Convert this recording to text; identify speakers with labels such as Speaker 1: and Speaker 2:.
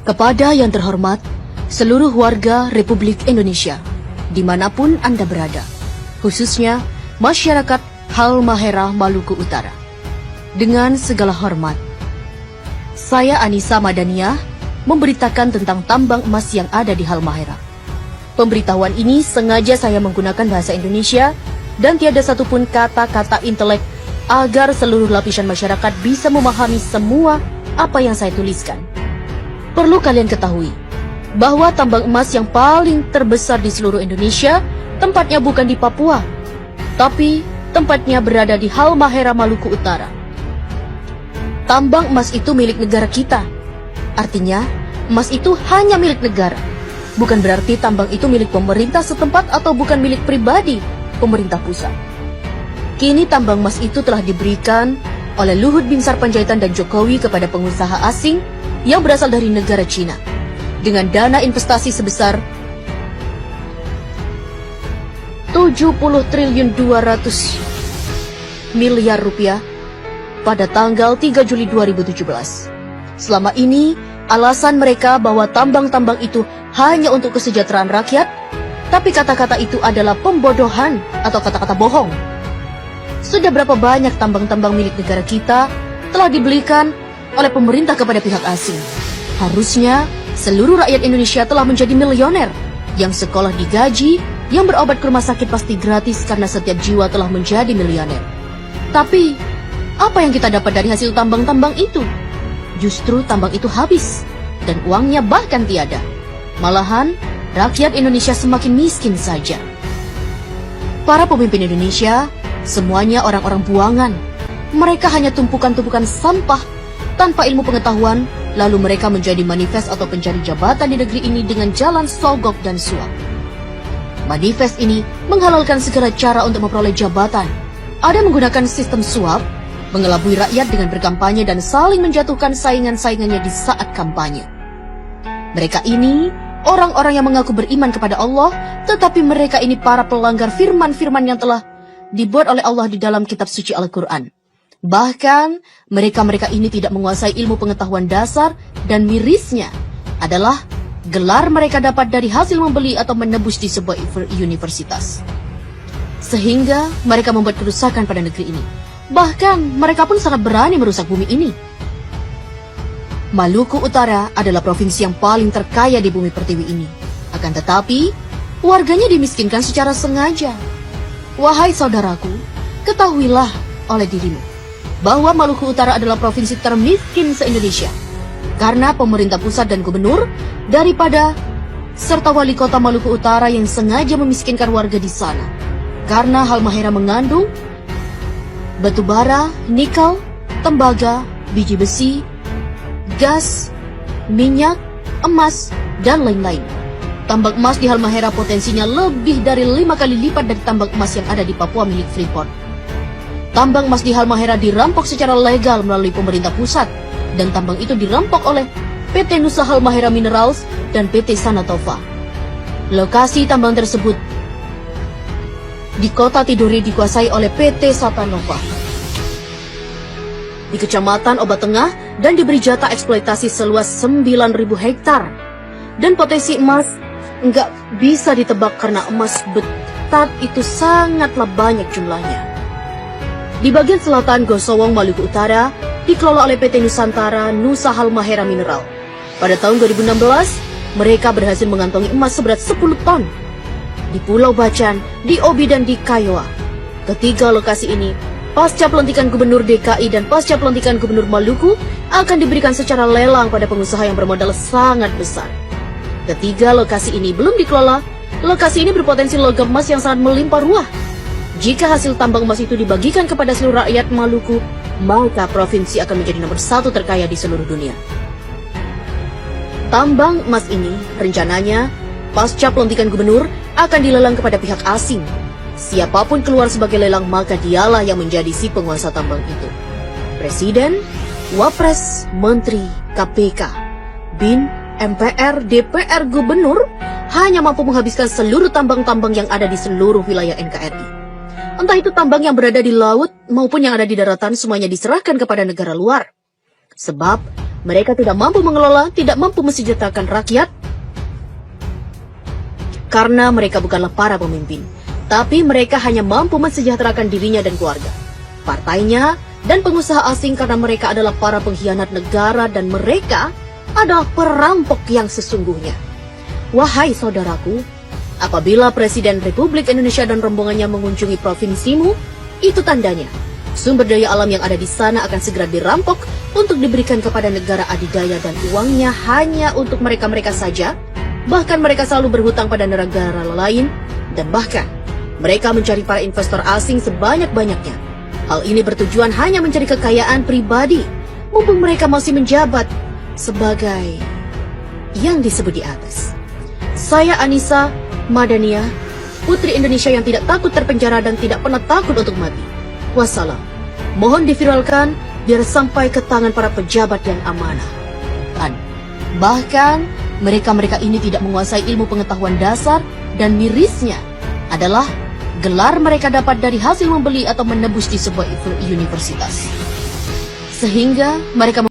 Speaker 1: Kepada yang terhormat, seluruh warga Republik Indonesia, dimanapun Anda berada, khususnya masyarakat Halmahera Maluku Utara. Dengan segala hormat, saya Anissa Madaniah memberitakan tentang tambang emas yang ada di Halmahera. Pemberitahuan ini sengaja saya menggunakan bahasa Indonesia dan tiada satupun kata-kata intelek agar seluruh lapisan masyarakat bisa memahami semua apa yang saya tuliskan. Perlu kalian ketahui bahwa tambang emas yang paling terbesar di seluruh Indonesia tempatnya bukan di Papua, tapi tempatnya berada di Halmahera Maluku Utara. Tambang emas itu milik negara kita. Artinya, emas itu hanya milik negara. Bukan berarti tambang itu milik pemerintah setempat atau bukan milik pribadi pemerintah pusat. Kini tambang emas itu telah diberikan oleh Luhut Binsar Panjaitan dan Jokowi kepada pengusaha asing yang berasal dari negara Cina dengan dana investasi sebesar 70 triliun 200 miliar rupiah pada tanggal 3 Juli 2017. Selama ini, alasan mereka bahwa tambang-tambang itu hanya untuk kesejahteraan rakyat, tapi kata-kata itu adalah pembodohan atau kata-kata bohong. Sudah berapa banyak tambang-tambang milik negara kita telah dibelikan oleh pemerintah kepada pihak asing. Harusnya seluruh rakyat Indonesia telah menjadi milioner, yang sekolah digaji, yang berobat ke rumah sakit pasti gratis karena setiap jiwa telah menjadi milioner. Tapi, apa yang kita dapat dari hasil tambang-tambang itu? Justru tambang itu habis, dan uangnya bahkan tiada. Malahan, rakyat Indonesia semakin miskin saja. Para pemimpin Indonesia, semuanya orang-orang buangan. Mereka hanya tumpukan-tumpukan sampah tanpa ilmu pengetahuan, lalu mereka menjadi manifest atau pencari jabatan di negeri ini dengan jalan sogok dan suap. Manifest ini menghalalkan segala cara untuk memperoleh jabatan. Ada menggunakan sistem suap, mengelabui rakyat dengan berkampanye dan saling menjatuhkan saingan-saingannya di saat kampanye. Mereka ini orang-orang yang mengaku beriman kepada Allah, tetapi mereka ini para pelanggar firman-firman yang telah dibuat oleh Allah di dalam kitab suci Al-Quran. Bahkan, mereka-mereka ini tidak menguasai ilmu pengetahuan dasar dan mirisnya adalah gelar mereka dapat dari hasil membeli atau menebus di sebuah universitas. Sehingga mereka membuat kerusakan pada negeri ini. Bahkan, mereka pun sangat berani merusak bumi ini. Maluku Utara adalah provinsi yang paling terkaya di bumi pertiwi ini. Akan tetapi, warganya dimiskinkan secara sengaja. Wahai saudaraku, ketahuilah oleh dirimu bahwa Maluku Utara adalah provinsi termiskin se-Indonesia karena pemerintah pusat dan gubernur daripada serta wali kota Maluku Utara yang sengaja memiskinkan warga di sana. Karena Halmahera mengandung batu bara, nikel, tembaga, biji besi, gas, minyak, emas, dan lain-lain. Tambang emas di Halmahera potensinya lebih dari 5 kali lipat dari tambang emas yang ada di Papua milik Freeport. Tambang emas di Halmahera dirampok secara legal melalui pemerintah pusat, dan tambang itu dirampok oleh PT Nusa Halmahera Minerals dan PT Sanatova. Lokasi tambang tersebut di kota Tidore dikuasai oleh PT Satanova di Kecamatan Obat Tengah dan diberi jatah eksploitasi seluas 9.000 hektar. Dan potensi emas nggak bisa ditebak karena emas betat itu sangatlah banyak jumlahnya. Di bagian selatan Gosowong, Maluku Utara, dikelola oleh PT Nusantara Nusa Halmahera Mineral. Pada tahun 2016, mereka berhasil mengantongi emas seberat 10 ton. Di Pulau Bacan, di Obi dan di Kiowa. Ketiga lokasi ini, pasca pelantikan Gubernur DKI dan pasca pelantikan Gubernur Maluku, akan diberikan secara lelang pada pengusaha yang bermodal sangat besar. Ketiga lokasi ini belum dikelola. Lokasi ini berpotensi logam emas yang sangat melimpah ruah. Jika hasil tambang emas itu dibagikan kepada seluruh rakyat Maluku, maka provinsi akan menjadi nomor 1 terkaya di seluruh dunia. Tambang emas ini rencananya pasca pelantikan gubernur akan dilelang kepada pihak asing. Siapapun keluar sebagai lelang, maka dialah yang menjadi si penguasa tambang itu. Presiden, Wapres, Menteri, KPK, BIN, MPR, DPR, Gubernur hanya mampu menghabiskan seluruh tambang-tambang yang ada di seluruh wilayah NKRI. Entah itu tambang yang berada di laut maupun yang ada di daratan, semuanya diserahkan kepada negara luar. Sebab mereka tidak mampu mengelola, tidak mampu mensejahterakan rakyat, karena mereka bukanlah para pemimpin, tapi mereka hanya mampu mensejahterakan dirinya dan keluarga, partainya, dan pengusaha asing karena mereka adalah para pengkhianat negara dan mereka adalah perampok yang sesungguhnya. Wahai saudaraku, apabila Presiden Republik Indonesia dan rombongannya mengunjungi provinsimu, itu tandanya sumber daya alam yang ada di sana akan segera dirampok untuk diberikan kepada negara adidaya dan uangnya hanya untuk mereka-mereka saja. Bahkan mereka selalu berhutang pada negara lain dan bahkan mereka mencari para investor asing sebanyak-banyaknya. Hal ini bertujuan hanya mencari kekayaan pribadi mumpung mereka masih menjabat sebagai yang disebut di atas. Saya Anissa Madania, putri Indonesia yang tidak takut terpenjara dan tidak pernah takut untuk mati. Wassalam. Mohon diviralkan biar sampai ke tangan para pejabat yang amanah. Dan bahkan mereka-mereka ini tidak menguasai ilmu pengetahuan dasar dan mirisnya adalah gelar mereka dapat dari hasil membeli atau menebus di sebuah universitas. Sehingga mereka